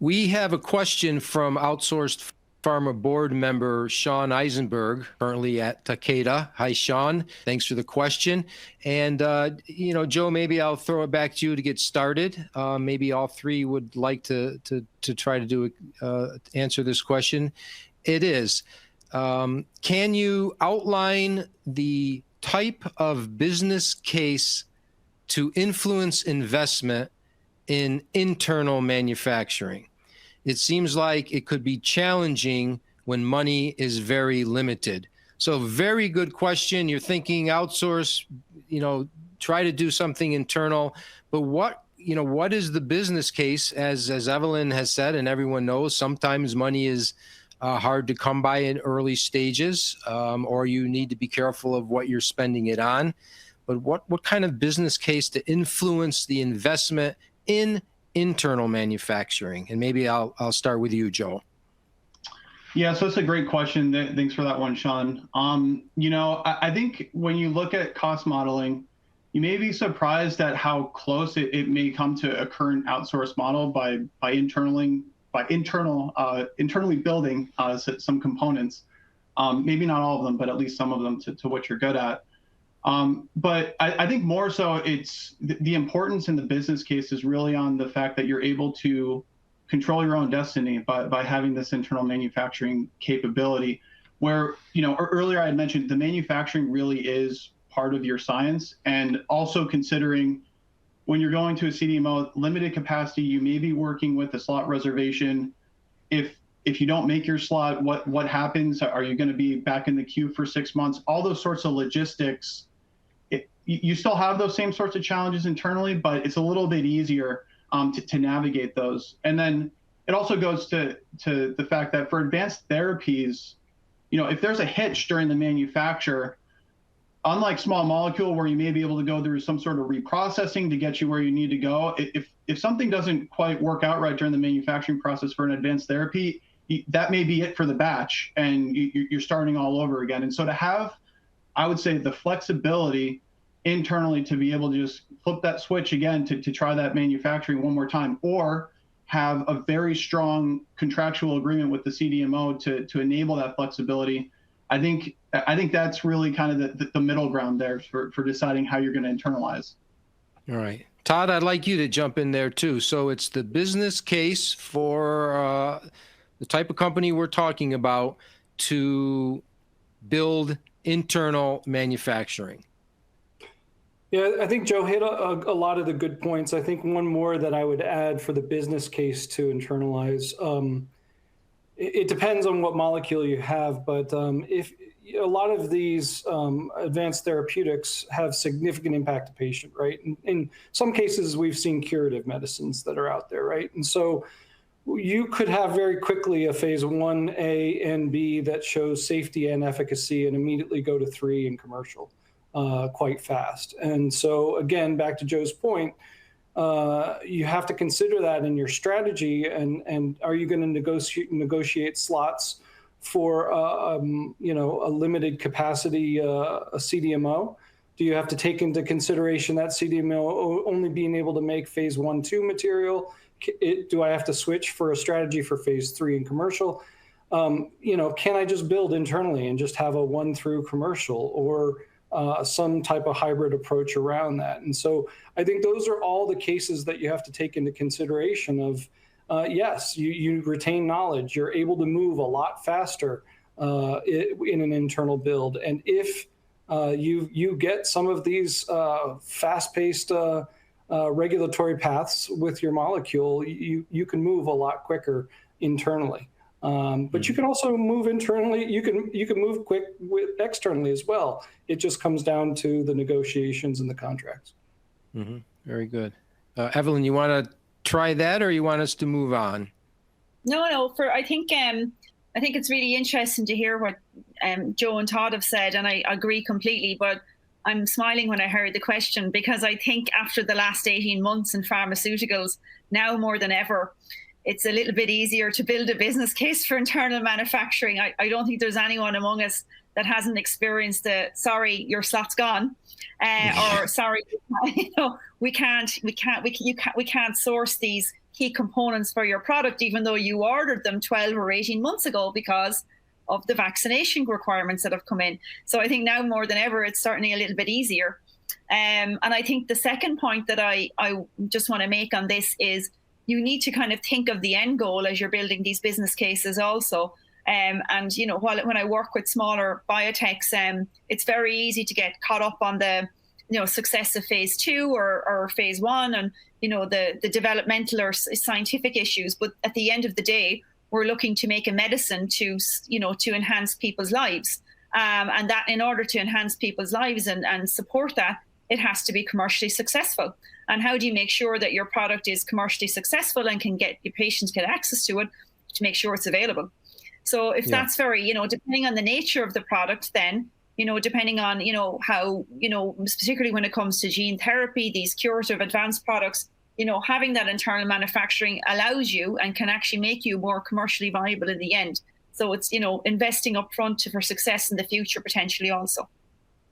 We have a question from outsourced pharma board member Sean Eisenberg, currently at Takeda. Hi, Sean. Thanks for the question. And, Joe, maybe I'll throw it back to you to get started. Maybe all three would like to try to answer this question. It is, can you outline the type of business case to influence investment in internal manufacturing? It seems like it could be challenging when money is very limited. So very good question. You're thinking outsource, try to do something internal, but what is the business case? As Evelyn has said, and everyone knows, sometimes money is hard to come by in early stages, or you need to be careful of what you're spending it on. But what kind of business case to influence the investment in internal manufacturing? And maybe I'll start with you, Joe. Yeah, so it's a great question. Thanks for that one, Sean. I think when you look at cost modeling, you may be surprised at how close it may come to a current outsourced model by internally building some components. Maybe not all of them, but at least some of them to what you're good at. But I think more so it's the importance in the business case is really on the fact that you're able to control your own destiny by having this internal manufacturing capability where, earlier I had mentioned the manufacturing really is part of your science, and also considering when you're going to a CDMO, limited capacity, you may be working with a slot reservation. If you don't make your slot, what happens? Are you going to be back in the queue for 6 months? All those sorts of logistics. You still have those same sorts of challenges internally, but it's a little bit easier to navigate those. And then it also goes to the fact that for advanced therapies, if there's a hitch during the manufacture, unlike small molecule where you may be able to go through some sort of reprocessing to get you where you need to go, if something doesn't quite work out right during the manufacturing process for an advanced therapy, that may be it for the batch, and you're starting all over again. And so to have, I would say, the flexibility internally to be able to just flip that switch again to try that manufacturing one more time, or have a very strong contractual agreement with the CDMO to enable that flexibility. I think that's really kind of the middle ground there for deciding how you're going to internalize. All right. Todd, I'd like you to jump in there too. So it's the business case for the type of company we're talking about to build internal manufacturing. Yeah, I think Joe hit a lot of the good points. I think one more that I would add for the business case to internalize, it depends on what molecule you have, but if a lot of these advanced therapeutics have significant impact to patient, right? In some cases, we've seen curative medicines that are out there, right? And so you could have very quickly a phase 1A and B that shows safety and efficacy and immediately go to 3 in commercial quite fast. And so again, back to Joe's point, you have to consider that in your strategy, and are you going to negotiate slots for a limited capacity a CDMO? Do you have to take into consideration that CDMO only being able to make phase 1-2 material? Do I have to switch for a strategy for phase 3 in commercial? Can I just build internally and just have a 1 through commercial, or some type of hybrid approach around that? And so I think those are all the cases that you have to take into consideration of, yes, you retain knowledge, you're able to move a lot faster in an internal build. And if you get some of these fast-paced regulatory paths with your molecule, you can move a lot quicker internally. But you can also move internally. You can move quick externally as well. It just comes down to the negotiations and the contracts. Mm-hmm. Very good. Evelyn, you want to try that, or you want us to move on? No. I think it's really interesting to hear what Joe and Todd have said, and I agree completely. But I'm smiling when I heard the question, because I think after the last 18 months in pharmaceuticals, now more than ever, it's a little bit easier to build a business case for internal manufacturing. I don't think there's anyone among us that hasn't experienced the sorry, your slot's gone, or sorry, we can't source these key components for your product, even though you ordered them 12 or 18 months ago because of the vaccination requirements that have come in. So I think now more than ever, it's certainly a little bit easier. And I think the second point that I just want to make on this is you need to kind of think of the end goal as you're building these business cases also. And, you know, when I work with smaller biotechs, it's very easy to get caught up on the, you know, success of phase 2 or phase 1 and, you know, the developmental or scientific issues. But at the end of the day, we're looking to make a medicine to, you know, to enhance people's lives. And that in order to enhance people's lives and support that, it has to be commercially successful. And how do you make sure that your product is commercially successful and can get your patients get access to it to make sure it's available? So if that's very, you know, depending on the nature of the product, then, you know, depending on, you know, how, you know, particularly when it comes to gene therapy, these curative advanced products, you know, having that internal manufacturing allows you and can actually make you more commercially viable in the end. So it's, you know, investing upfront for success in the future potentially also.